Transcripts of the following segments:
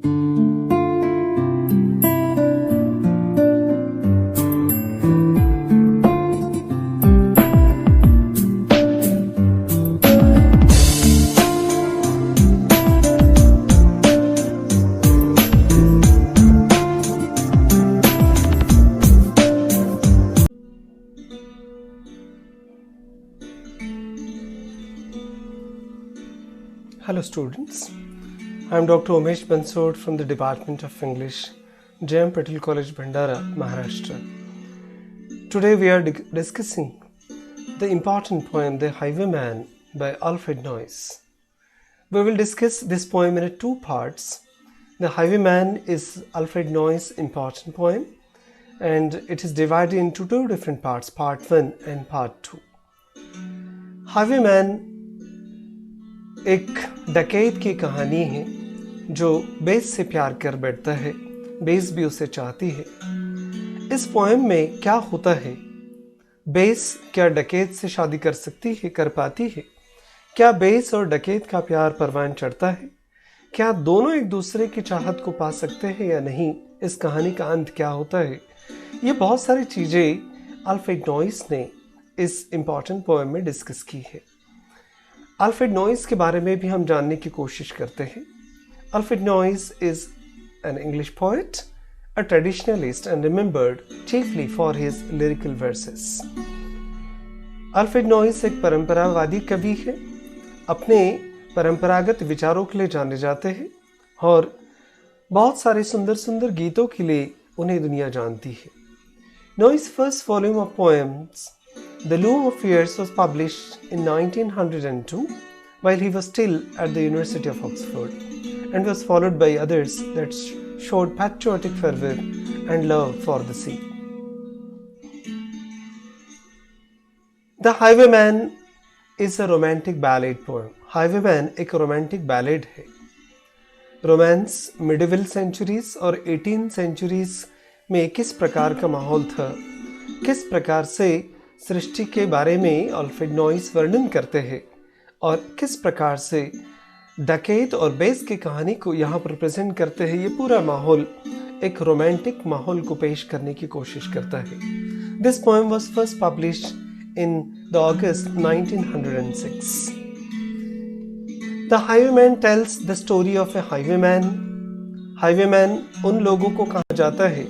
Hello students, I am Dr. Umesh Bansod from the Department of English, J.M. Patel College, Bhandara, Maharashtra. Today we are discussing the important poem The Highwayman by Alfred Noyes. We will discuss this poem in two parts. The Highwayman is Alfred Noyes' important poem and it is divided into two different parts, part 1 and part 2. Highwayman एक डकैत की कहानी है जो base से प्यार कर बैठता है, बेस भी उसे चाहती है। इस पोएम में क्या होता है? बेस क्या डकैत से शादी कर सकती है, कर पाती है? क्या बेस और डकैत का प्यार परवान चढ़ता है? क्या दोनों एक दूसरे की चाहत को पा सकते हैं या नहीं? इस कहानी का अंत क्या होता है? ये बहुत सारी चीज़ें अल्फ्रेड नॉइस ने इस इम्पॉर्टेंट पोएम में डिस्कस की है। अल्फ्रेड नॉइस के बारे में भी हम जानने की कोशिश करते हैं। Alfred noise is an English poet, a traditionalist and remembered chiefly for his lyrical versus. Alfred noise एक परंपरावादी कवि है, अपने परंपरागत विचारों के लिए जाने जाते हैं और बहुत सारे सुंदर सुंदर गीतों के लिए उन्हें दुनिया जानती है। Noise first volume of poems The Loom of Years was published in 1902 while he was still at the University of Oxford and was followed by others that showed patriotic fervor and love for the sea. The Highwayman is a romantic ballad poem. Highwayman एक romantic ballad है। Romance medieval centuries और 18 centuries में किस प्रकार का माहौल था, किस प्रकार से सृष्टि के बारे में अल्फ्रेड नॉइस वर्णन करते हैं और किस प्रकार से डकैत और बेस की कहानी को यहाँ पर प्रेजेंट करते हैं, ये पूरा माहौल एक रोमांटिक माहौल को पेश करने की कोशिश करता है। This poem was first published in the August 1906। The highwayman tells the story of a highwayman. Highwayman उन लोगों को कहा जाता है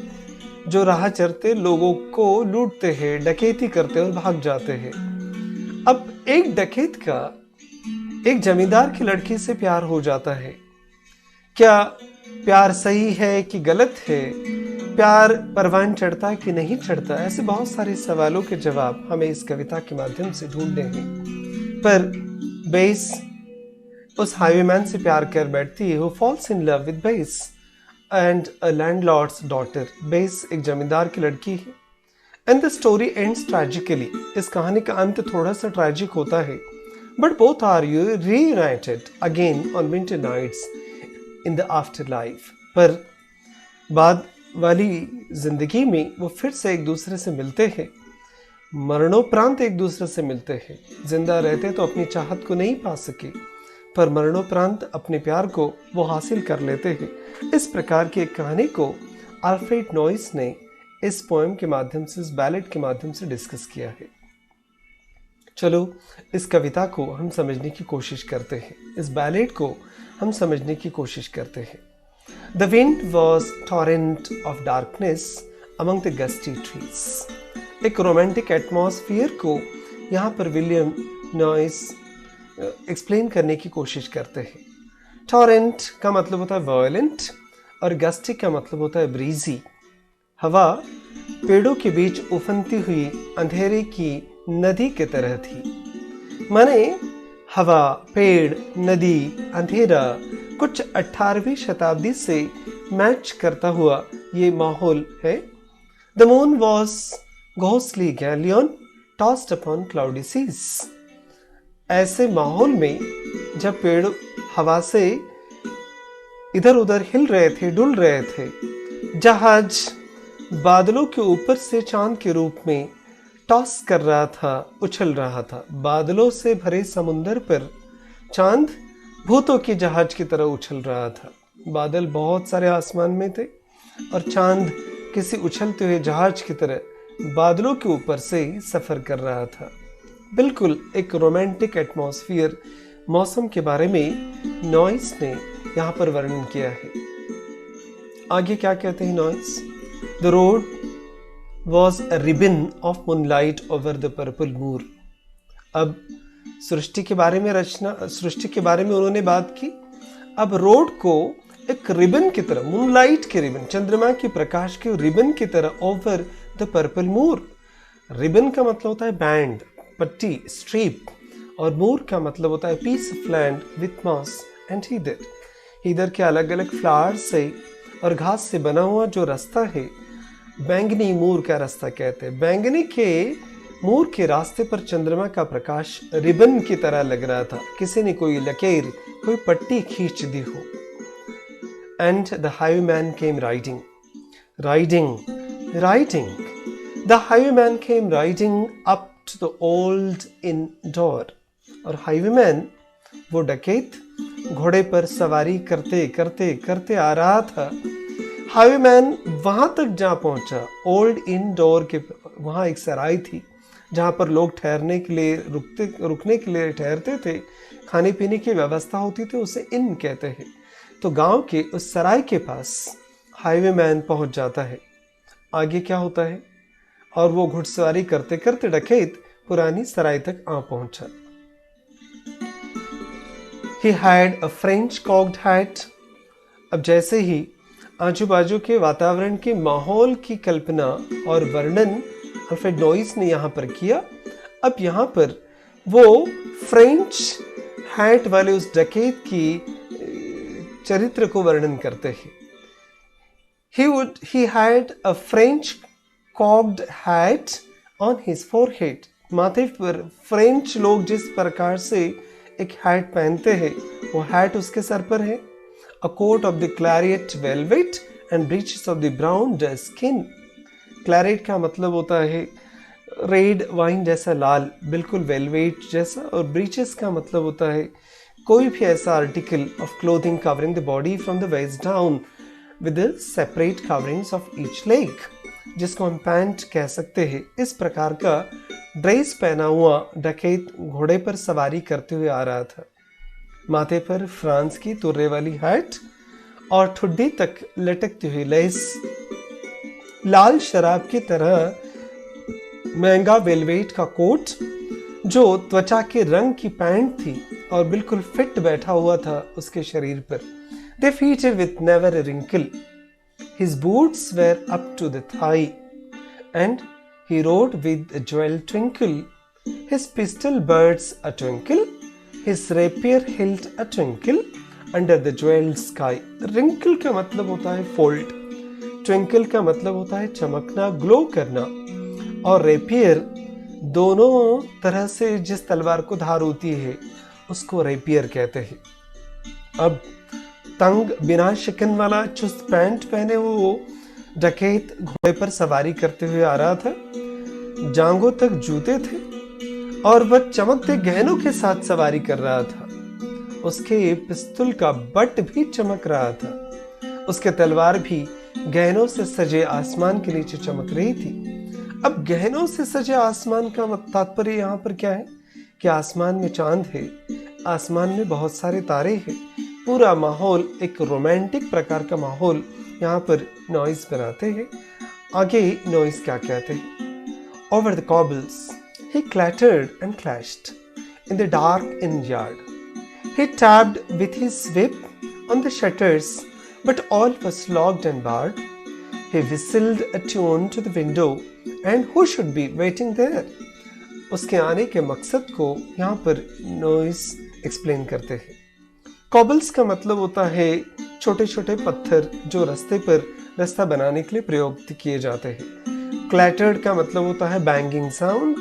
जो राह चलते लोगों को लूटते हैं, डकैती करते और भाग जाते हैं। अब एक डकैत का एक जमींदार की लड़की से प्यार हो जाता है। क्या प्यार सही है कि गलत है? प्यार परवान चढ़ता है कि नहीं चढ़ता? ऐसे बहुत सारे सवालों के जवाब हमें इस कविता के माध्यम से ढूंढने हैं। पर बेस उस हाईवेमैन से प्यार कर बैठती है, who falls in love with base and a landlord's daughter. Base एक जमींदार की लड़की है and the story ends tragically. इस कहानी का अंत थोड़ा सा ट्रैजिक होता है, but both are reunited again on winter nights in the afterlife. पर बाद वाली जिंदगी में वो फिर से एक दूसरे से मिलते हैं, मरणोपरांत एक दूसरे से मिलते हैं। जिंदा रहते तो अपनी चाहत को नहीं पा सके, पर मरणोपरांत अपने प्यार को वो हासिल कर लेते हैं। इस प्रकार की एक कहानी को अल्फ्रेड नॉइस ने इस पोएम के माध्यम से, इस बैलेड के माध्यम से डिस्कस किया है। चलो इस कविता को हम समझने की कोशिश करते हैं, इस बैलेड को हम समझने की कोशिश करते हैं। The wind was torrent of darkness among the gusty trees. एक रोमांटिक एटमॉस्फियर को यहाँ पर विलियम नॉइस एक्सप्लेन करने की कोशिश करते हैं। टॉरेंट का मतलब होता है वायलेंट और गस्टी का मतलब होता है ब्रीजी। हवा पेड़ों के बीच उफनती हुई अंधेरे की नदी की तरह थी। माने हवा, पेड़, नदी, अंधेरा कुछ 18वीं शताब्दी से मैच करता हुआ ये माहौल है। The moon was ghostly galleon tossed upon cloudy seas. ऐसे माहौल में जब पेड़ हवा से इधर उधर हिल रहे थे, डुल रहे थे, जहाज बादलों के ऊपर से चांद के रूप में टॉस कर रहा था, उछल रहा था। बादलों से भरे समुंदर पर चांद भूतों के जहाज की तरह उछल रहा था। बादल बहुत सारे आसमान में थे और चांद किसी उछलते हुए जहाज की तरह बादलों के ऊपर से सफर कर रहा था। बिल्कुल एक रोमांटिक एटमॉस्फेयर मौसम के बारे में नॉइस ने यहाँ पर वर्णन किया है। आगे क्या कहते हैं Noyes? The road was a ribbon of moonlight over the purple moor. अब सृष्टि के बारे में उन्होंने बात की। अब रोड को एक रिबन की तरह, मूनलाइट के रिबन, चंद्रमा के प्रकाश के रिबन की तरह over the purple moor. Ribbon का मतलब होता है बैंड, पट्टी, स्ट्रीप, और मूर का मतलब होता है piece of land with moss and heather. Heather के अलग अलग फ्लावर से और घास से बना हुआ जो रास्ता है, बैंगनी मूर का रास्ता कहते हैं। बैंगनी के मूर के रास्ते पर चंद्रमा का प्रकाश रिबन की तरह लग रहा था, किसी ने कोई लकीर, कोई पट्टी खींच दी हो। And the highwayman came riding, the highwayman came riding up to the old inn door. और हाईवेमैन, वो डकैत, घोड़े पर सवारी करते करते करते आ रहा था। हाईवेमैन वहां तक जा पहुंचा, ओल्ड इन डोर के, वहां एक सराय थी जहां पर लोग ठहरने के लिए रुकने के लिए ठहरते थे, खाने पीने की व्यवस्था होती थी, उसे इन कहते हैं। तो गांव के उस सराय के पास हाईवेमैन पहुंच जाता है। आगे क्या होता है? और वो घुड़सवारी करते करते डकैत पुरानी सराय तक आ पहुंचा। He had a French cocked hat। अब जैसे ही आजू बाजू के वातावरण के माहौल की कल्पना और वर्णन अल्फ्रेड नॉइस ने यहाँ पर किया, अब यहाँ पर वो फ्रेंच हैट वाले उस डकैत की चरित्र को वर्णन करते हैं। He had a French cocked hat on his forehead। माथे पर फ्रेंच लोग जिस प्रकार से एक हैट पहनते हैं, वो हैट उसके सर पर है। A coat of the claret velvet and breeches of the brown skin। Claret का मतलब होता है रेड वाइन जैसा लाल, बिल्कुल वेलवेट जैसा, और ब्रीचेस का मतलब होता है कोई भी ऐसा article of clothing covering the body from the waist down with separate coverings of each leg, जिसको हम पैंट कह सकते हैं। इस प्रकार का ड्रेस पहना हुआ डकैत घोड़े पर सवारी करते हुए आ रहा था। माथे पर फ्रांस की तुर्रे वाली हैट और ठुड्डी तक लटकती हुई लेस, लाल शराब की तरह महंगा वेलवेट का कोट जो त्वचा के रंग की पैंट थी और बिल्कुल फिट बैठा हुआ था उसके शरीर पर। They fitted with never a wrinkle। His boots were up to the thigh and he rode with a jewel twinkle। His pistol birds a twinkle, his rapier hilt a twinkle under the jeweled sky। Wrinkle का मतलब होता है fold, twinkle का मतलब होता है चमकना, glow करना, और रेपियर दोनों तरह से जिस तलवार को धार होती है उसको रेपियर कहते हैं। अब तंग बिना शिकन वाला चुस्त पैंट पहने वो डकैत घोड़े पर सवारी करते हुए आ रहा था। जांघों तक जूते थे और वह चमकते गहनों के साथ सवारी कर रहा था। उसके पिस्तौल का बट भी चमक रहा था, उसके तलवार भी गहनों से सजे आसमान के नीचे चमक रही थी। अब गहनों से सजे आसमान का तात्पर्य यहाँ पर क्या है कि आसमान में चांद है, आसमान में बहुत सारे तारे हैं, पूरा माहौल एक रोमांटिक प्रकार का माहौल यहाँ पर नॉइस बनाते हैं। आगे नॉइस क्या कहते हैं? Over the cobbles he clattered and clashed in the dark inn yard। He tapped with his whip on the shutters, but all was locked and barred। He whistled a tune to the window, and who should be waiting there? उसके आने के मकसद को यहाँ पर noise explain करते हैं। कॉबल्स का मतलब होता है छोटे छोटे पत्थर जो रास्ते पर रास्ता बनाने के लिए प्रयोग किए जाते हैं। क्लैटर्ड का मतलब होता है बैंगिंग साउंड।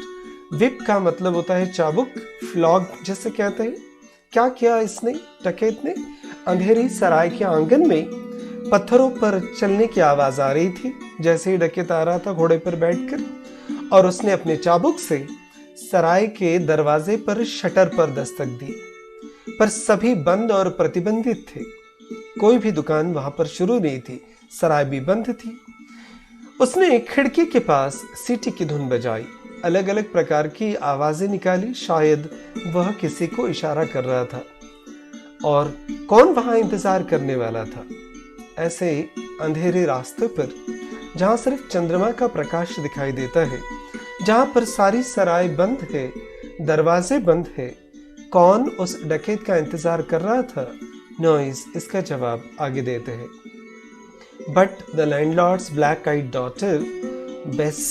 विप का मतलब होता है चाबुक, फ्लॉग जैसे कहते हैं। क्या किया इसने, डकैत ने? अंधेरी सराय के आंगन में पत्थरों पर चलने की आवाज आ रही थी जैसे ही डकैत आ रहा था घोड़े पर बैठकर, और उसने अपने चाबुक से सराय के दरवाजे पर शटर पर दस्तक दी, पर सभी बंद और प्रतिबंधित थे। कोई भी दुकान वहां पर शुरू नहीं थी, सराय भी बंद थी। उसने खिड़की के पास सीटी की धुन बजाई, अलग अलग प्रकार की आवाजें निकाली, शायद वह किसी को इशारा कर रहा था। और कौन वहां इंतजार करने वाला था? ऐसे अंधेरे रास्ते पर जहां सिर्फ चंद्रमा का प्रकाश दिखाई देता है, जहां पर सारी सराय बंद है, दरवाजे बंद है, कौन उस डकैत का इंतजार कर रहा था? नॉइस इसका जवाब आगे देते हैं। But the landlord's black-eyed daughter, Bess,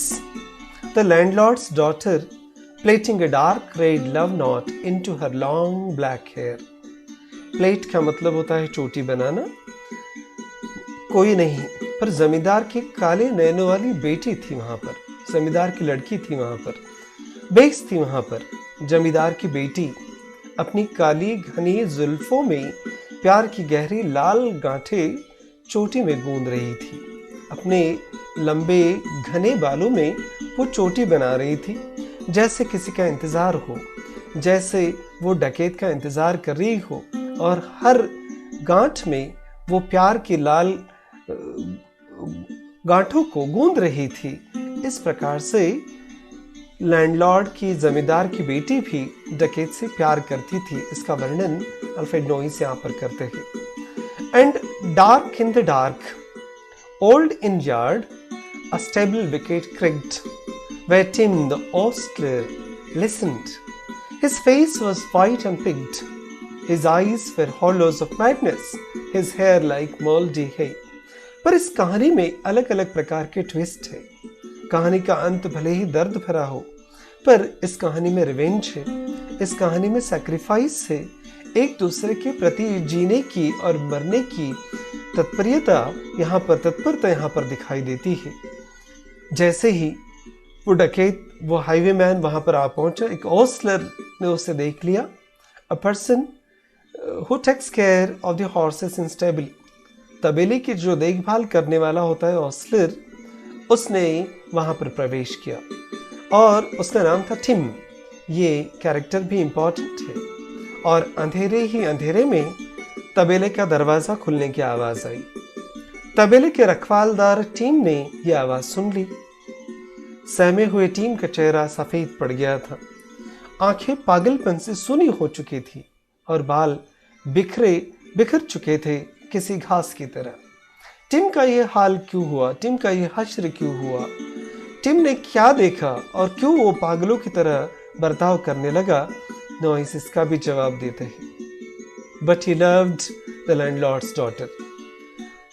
the landlord's daughter, plaiting a dark red love knot into her long black hair. Plate का मतलब होता है चोटी बनाना। कोई नहीं, पर जमींदार की काले नैनों वाली बेटी थी वहां पर, जमींदार की लड़की थी वहां पर, बेस थी वहां पर। जमींदार की बेटी अपनी काली घनी जुल्फों में प्यार की गहरी लाल गांठें चोटी में गूंद रही थी। अपने लंबे घने बालों में वो चोटी बना रही थी, जैसे किसी का इंतजार हो, जैसे वो डकैत का इंतजार कर रही हो, और हर गांठ में वो प्यार की लाल गांठों को गूंद रही थी। इस प्रकार से लैंडलॉर्ड की जमींदार की बेटी भी डकैत से प्यार करती थी। इसका वर्णन अल्फ्रेड नोइस यहाँ पर करते हैं। And dark in the dark, old in yard, a stable wicket creaked, where Tim the ostler listened. His face was white and pinked, his eyes were hollows of madness, his hair like moldy hay. पर इस कहानी में अलग अलग प्रकार के twist है। कहानी का अंत भले ही दर्द भरा हो, पर इस कहानी में रिवेंज है, इस कहानी में सैक्रिफाइस है, एक दूसरे के प्रति जीने की और मरने की तत्परता यहाँ पर दिखाई देती है। जैसे ही वो डकैत, वो हाईवे मैन वहां पर आ पहुंचा, एक ओस्लर ने उसे देख लिया। A person who takes care of the horses in stable, तबेले की जो देखभाल करने वाला होता है ओस्लर, उसने वहां पर प्रवेश किया और उसका नाम था टिम। ये कैरेक्टर भी इंपॉर्टेंट है। और अंधेरे ही अंधेरे में तबेले का दरवाजा खुलने की आवाज आई। तबेले के रखवालदार टीम ने यह आवाज सुन ली। सहमे हुए टीम का चेहरा सफेद पड़ गया था, आंखें पागलपन से सूनी हो चुकी थी और बाल बिखर चुके थे किसी घास की तरह। टिम का यह हाल क्यों हुआ? टिम का यह हश्र क्यों हुआ? टिम ने क्या देखा और क्यों वो पागलों की तरह बर्ताव करने लगा? नॉइस इसका भी जवाब देते हैं। But he loved the landlord's daughter.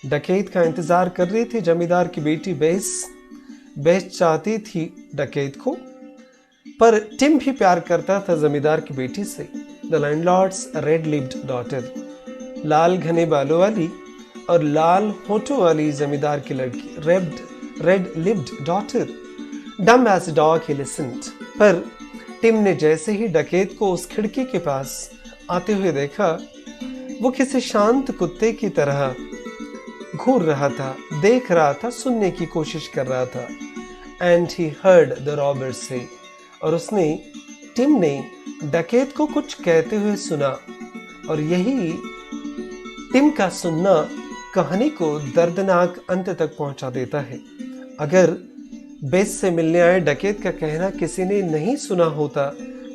डकैत का इंतजार कर रही थी जमींदार की बेटी बेस। बेस चाहती थी डकैत को, पर टिम भी प्यार करता था जमींदार की बेटी से। The landlord's red-lipped daughter, लाल घने बालों वाली और लाल होठों वाली जमींदार की लड़की, red-lipped daughter. Dumb as a dog he listened. पर टिम ने जैसे ही डकैत को उस खिड़की के पास आते हुए देखा, वो किसी शांत कुत्ते की तरह घूर रहा था, देख रहा था, सुनने की कोशिश कर रहा था। And he heard the robber say, और टिम ने डकैत को कुछ कहते हुए सुना। और यही टिम का सुनना कहानी को दर्दनाक अंत तक पहुंचा देता है। अगर बेस से मिलने आए डकैत का कहना किसी ने नहीं सुना होता,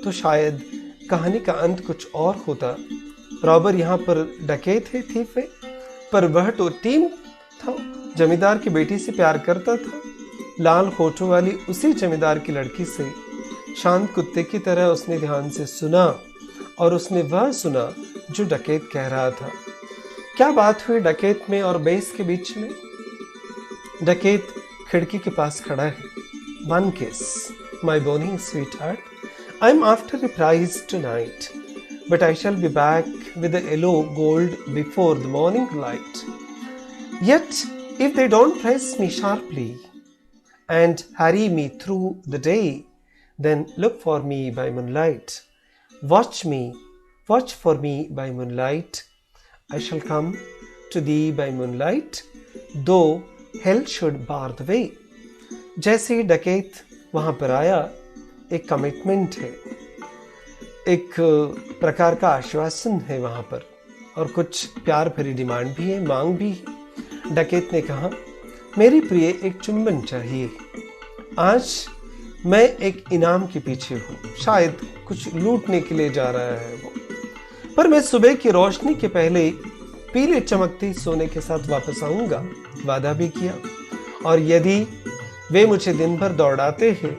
तो शायद कहानी का अंत कुछ और होता। रॉबर यहाँ पर डकैत है, थीफ है, पर वह तो टीम था, जमींदार की बेटी से प्यार करता था, लाल होठों वाली उसी जमींदार की लड़की से। शांत कुत्ते की तरह उसने ध्यान से सुना और उसने वह सुना जो डकैत कह रहा था। क्या बात हुई डकैत में और बेस के बीच में? डकैत खिड़की के पास खड़ा है। One kiss, my bonny sweetheart. I'm after a prize tonight, but I shall be back with the yellow gold before the morning light. Yet, if they don't press me sharply and harry me through the day, then look for me by moonlight. Watch for me by moonlight. I shall come to thee by moonlight, though hell should bar the way. जैसे ही डकैत वहां पर आया, एक commitment है, एक प्रकार का आश्वासन है वहां पर। और कुछ प्यार भरी डिमांड भी है, मांग भी है। डकैत ने कहा, मेरी प्रिय, एक चुंबन चाहिए। आज मैं एक इनाम के पीछे हूँ, शायद कुछ लूटने के लिए जा रहा है वो, पर मैं सुबह की रोशनी के पहले पीले चमकते सोने के साथ वापस आऊंगा। वादा भी किया, और यदि वे मुझे दिन भर दौड़ाते हैं,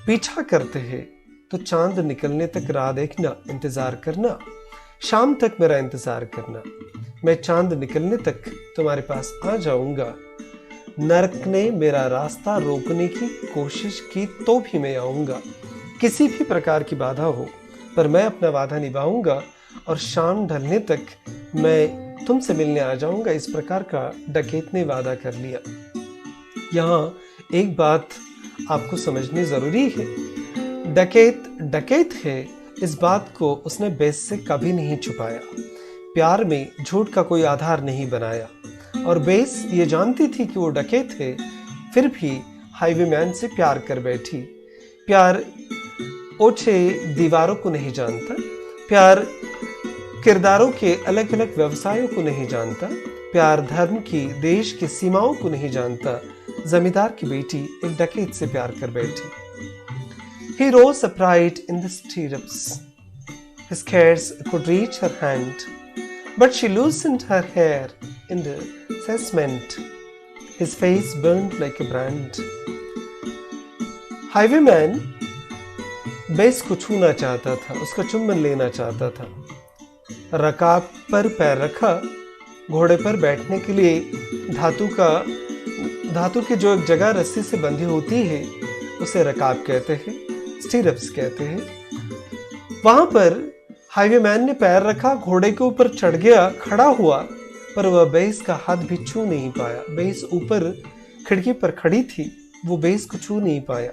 पीछा करते हैं, तो चांद निकलने तक राह देखना, इंतजार करना, शाम तक मेरा इंतजार करना। मैं चांद निकलने तक तुम्हारे पास आ जाऊंगा। नरक ने मेरा रास्ता रोकने की कोशिश की तो भी मैं आऊंगा। किसी भी प्रकार की बाधा हो, पर मैं अपना वादा निभाऊंगा, और शाम ढलने तक मैं तुमसे मिलने आ जाऊंगा। इस प्रकार का डकैत ने वादा कर लिया। यहाँ एक बात आपको समझनी जरूरी है। डकैत है, इस बात को उसने बेस से कभी नहीं छुपाया। प्यार में झूठ का कोई आधार नहीं बनाया, और बेस ये जानती थी कि वो डकैत है, फिर भी हाईवेमैन से प्यार कर बैठी। प्यार ओछे दीवारों को नहीं जानता, प्यार किरदारों के अलग अलग व्यवसायों को नहीं जानता, प्यार धर्म की, देश की सीमाओं को नहीं जानता। जमींदार की बेटी एक डकैत से प्यार कर बैठी। He rose upright in the stirrups. His scarce could reach her hand, but she loosened her hair in the assessment. His face burned like a brand. Highwayman Bess को छूना चाहता था, उसका चुंबन लेना चाहता था। रकाब पर पैर रखा। घोड़े पर बैठने के लिए धातु की जो एक जगह रस्सी से बंधी होती है, उसे रकाब कहते हैं, स्टीरप्स कहते हैं। वहां पर हाईवेमैन ने पैर रखा, घोड़े के ऊपर चढ़ गया, खड़ा हुआ, पर वह बेस का हाथ भी छू नहीं पाया। बेस ऊपर खिड़की पर खड़ी थी, वो बेस को छू नहीं पाया।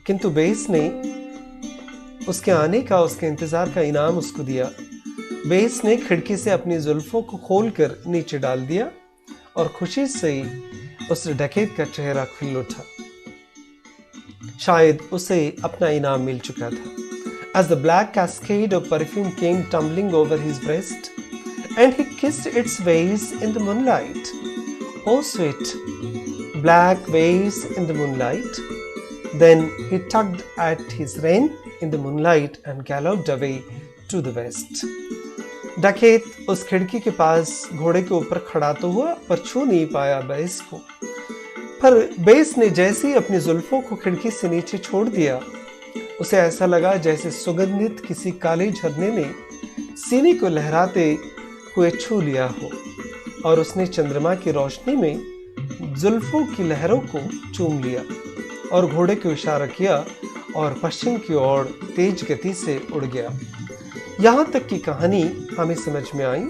किंतु बेस ने उसके आने का, उसके इंतजार का इनाम उसको दिया। बेस ने खिड़की से अपनी जुल्फों को खोलकर नीचे डाल दिया, और खुशी से उस डकैत का चेहरा खिल उठा। शायद उसे अपना इनाम मिल चुका था। As the black cascade of perfume came tumbling over his breast, and he kissed its waves in the moonlight. Oh, sweet black waves in the moonlight. Then he tugged at his rein in the moonlight and galloped away to the west. डकैत उस खिड़की के पास घोड़े के ऊपर खड़ा तो हुआ, पर छू नहीं पाया बेस को। पर बेस ने जैसे ही अपनी जुल्फों को खिड़की से नीचे छोड़ दिया, उसे ऐसा लगा जैसे सुगंधित किसी काले झरने ने सीने को लहराते हुए छू लिया हो, और उसने चंद्रमा की रोशनी में जुल्फों की लहरों को चूम लिया, और घोड़े को इशारा किया, और पश्चिम की ओर तेज गति से उड़ गया। यहाँ तक की कहानी हमें समझ में आई।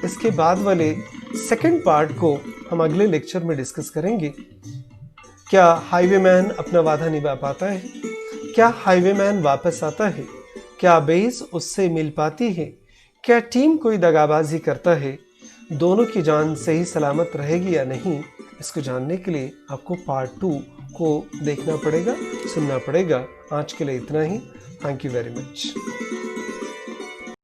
इसके बाद वाले सेकंड पार्ट को हम अगले लेक्चर में डिस्कस करेंगे। क्या हाईवेमैन अपना वादा निभा पाता है? क्या हाईवेमैन वापस आता है? क्या बेस उससे मिल पाती है? क्या टीम कोई दगाबाजी करता है? दोनों की जान सही सलामत रहेगी या नहीं, इसको जानने के लिए आपको पार्ट 2 को देखना पड़ेगा, सुनना पड़ेगा। आज के लिए इतना ही। Thank you very much.